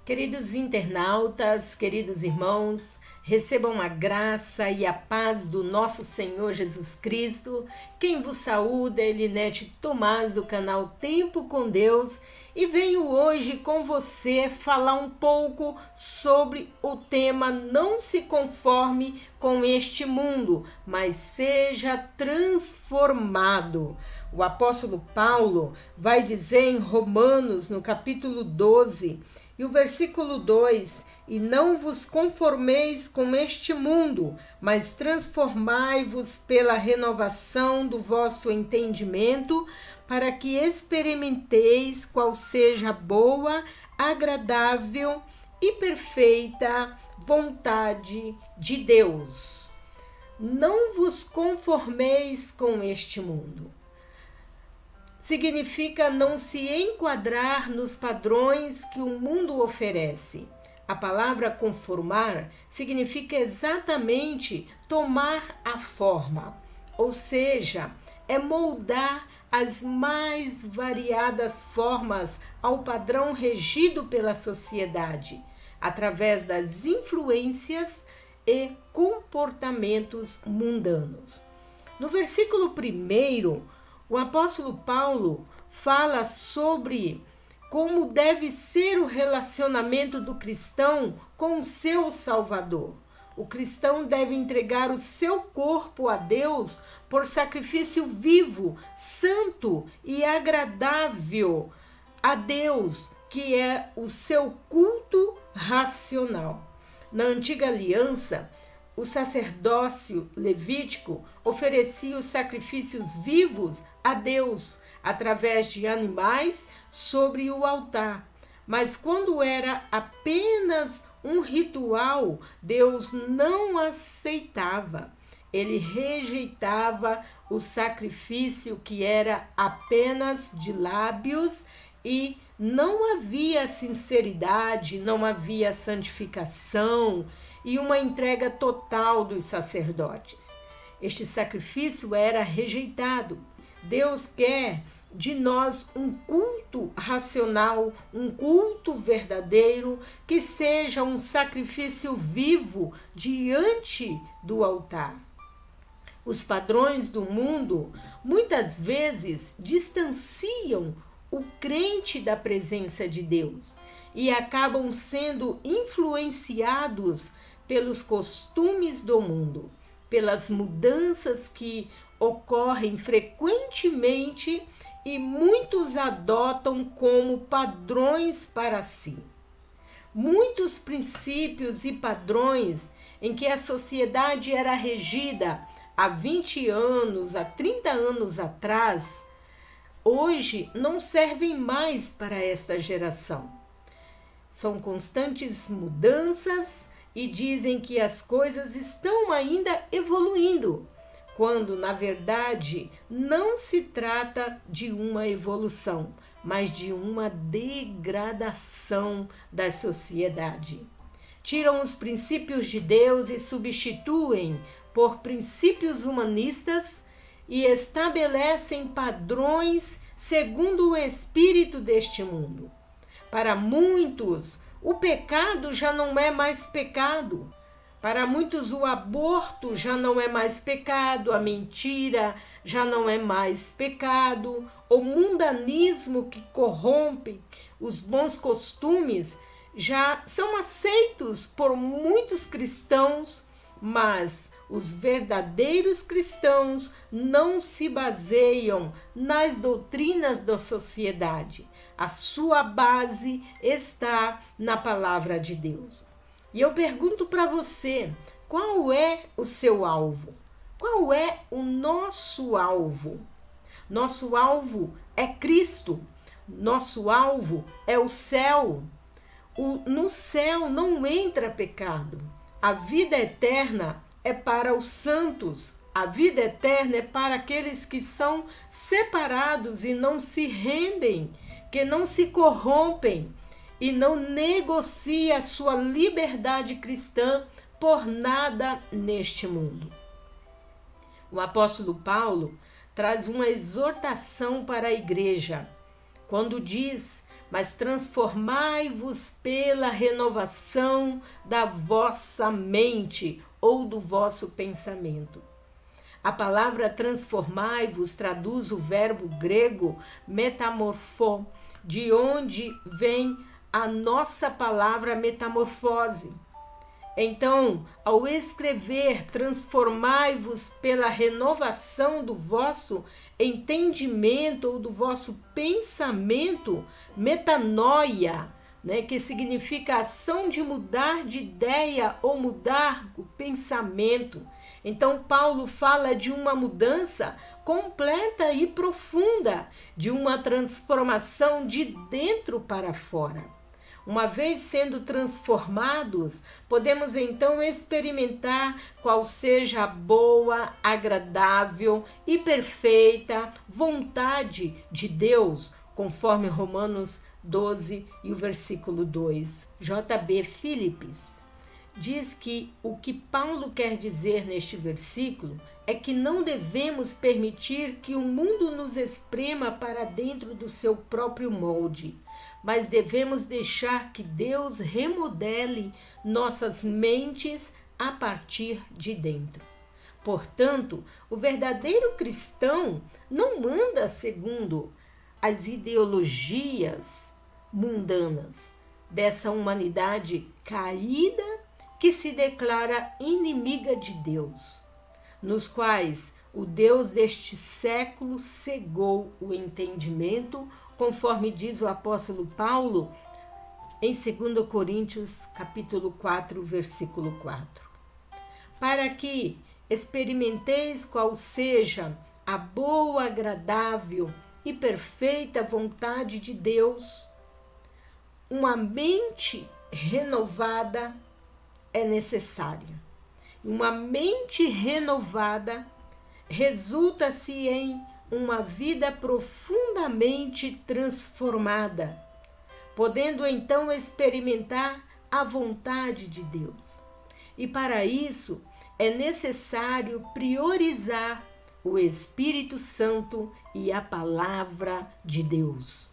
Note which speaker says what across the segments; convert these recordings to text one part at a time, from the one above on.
Speaker 1: Queridos internautas, queridos irmãos, recebam a graça e a paz do nosso Senhor Jesus Cristo. Quem vos saúda é Elinete Tomás do canal Tempo com Deus e venho hoje com você falar um pouco sobre o tema Não se conforme com este mundo, mas seja transformado. O apóstolo Paulo vai dizer em Romanos, no capítulo 12, e o versículo 2, e não vos conformeis com este mundo, mas transformai-vos pela renovação do vosso entendimento, para que experimenteis qual seja a boa, agradável e perfeita vontade de Deus. Não vos conformeis com este mundo. Significa não se enquadrar nos padrões que o mundo oferece. A palavra conformar significa exatamente tomar a forma, ou seja, é moldar as mais variadas formas ao padrão regido pela sociedade, através das influências e comportamentos mundanos. No versículo 1, o apóstolo Paulo fala sobre como deve ser o relacionamento do cristão com o seu Salvador. O cristão deve entregar o seu corpo a Deus por sacrifício vivo, santo e agradável a Deus, que é o seu culto racional. Na antiga aliança, o sacerdócio levítico oferecia os sacrifícios vivos a Deus através de animais sobre o altar. Mas quando era apenas um ritual, Deus não aceitava. Ele rejeitava o sacrifício que era apenas de lábios e não havia sinceridade, não havia santificação e uma entrega total dos sacerdotes. Este sacrifício era rejeitado. Deus quer de nós um culto racional, um culto verdadeiro, que seja um sacrifício vivo diante do altar. Os padrões do mundo muitas vezes distanciam o crente da presença de Deus e acabam sendo influenciados pelos costumes do mundo, pelas mudanças que ocorrem frequentemente e muitos adotam como padrões para si. Muitos princípios e padrões em que a sociedade era regida há 20 anos, há 30 anos atrás, hoje não servem mais para esta geração. São constantes mudanças e dizem que as coisas estão ainda evoluindo, quando, na verdade, não se trata de uma evolução, mas de uma degradação da sociedade. Tiram os princípios de Deus e substituem por princípios humanistas e estabelecem padrões segundo o espírito deste mundo. Para muitos, o pecado já não é mais pecado. Para muitos, o aborto já não é mais pecado, a mentira já não é mais pecado, o mundanismo que corrompe os bons costumes já são aceitos por muitos cristãos, mas os verdadeiros cristãos não se baseiam nas doutrinas da sociedade. A sua base está na palavra de Deus. E eu pergunto para você, qual é o seu alvo? Qual é o nosso alvo? Nosso alvo é Cristo. Nosso alvo é o céu. No céu não entra pecado. A vida eterna é para os santos. A vida eterna é para aqueles que são separados e não se rendem, que não se corrompem e não negocia a sua liberdade cristã por nada neste mundo. O apóstolo Paulo traz uma exortação para a igreja, quando diz mas transformai-vos pela renovação da vossa mente ou do vosso pensamento. A palavra transformai-vos traduz o verbo grego metamorfó, de onde vem a nossa palavra metamorfose. Então, ao escrever transformai-vos pela renovação do vosso entendimento ou do vosso pensamento, metanoia, que significa ação de mudar de ideia ou mudar o pensamento. Então, Paulo fala de uma mudança completa e profunda, de uma transformação de dentro para fora. Uma vez sendo transformados, podemos então experimentar qual seja a boa, agradável e perfeita vontade de Deus, conforme Romanos 12 e o versículo 2. J.B. Phillips diz que o que Paulo quer dizer neste versículo é que não devemos permitir que o mundo nos esprema para dentro do seu próprio molde, mas devemos deixar que Deus remodele nossas mentes a partir de dentro. Portanto, o verdadeiro cristão não anda segundo as ideologias mundanas dessa humanidade caída que se declara inimiga de Deus, nos quais o Deus deste século cegou o entendimento, conforme diz o apóstolo Paulo em 2 Coríntios capítulo 4, versículo 4. Para que experimenteis qual seja a boa, agradável e perfeita vontade de Deus, uma mente renovada é necessária. Uma mente renovada resulta-se em uma vida profundamente transformada, podendo então experimentar a vontade de Deus. E para isso é necessário priorizar o Espírito Santo e a palavra de Deus.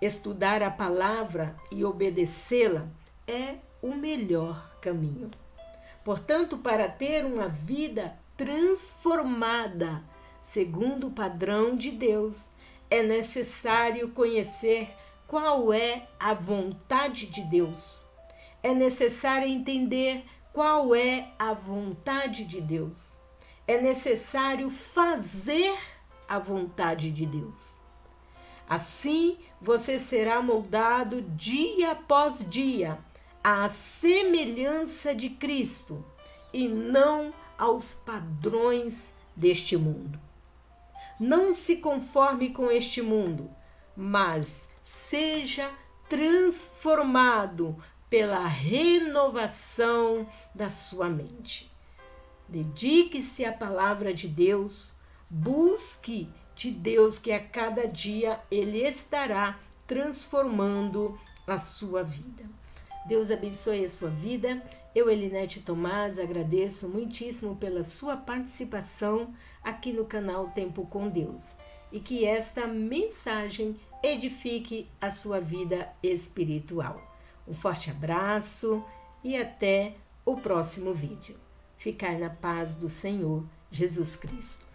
Speaker 1: Estudar a palavra e obedecê-la é o melhor caminho. Portanto, para ter uma vida transformada, segundo o padrão de Deus, é necessário conhecer qual é a vontade de Deus. É necessário entender qual é a vontade de Deus. É necessário fazer a vontade de Deus. Assim, você será moldado dia após dia à semelhança de Cristo e não aos padrões deste mundo. Não se conforme com este mundo, mas seja transformado pela renovação da sua mente. Dedique-se à palavra de Deus, busque de Deus que a cada dia Ele estará transformando a sua vida. Deus abençoe a sua vida. Eu, Elinete Tomás, agradeço muitíssimo pela sua participação aqui no canal Tempo com Deus. E que esta mensagem edifique a sua vida espiritual. Um forte abraço e até o próximo vídeo. Ficai na paz do Senhor Jesus Cristo.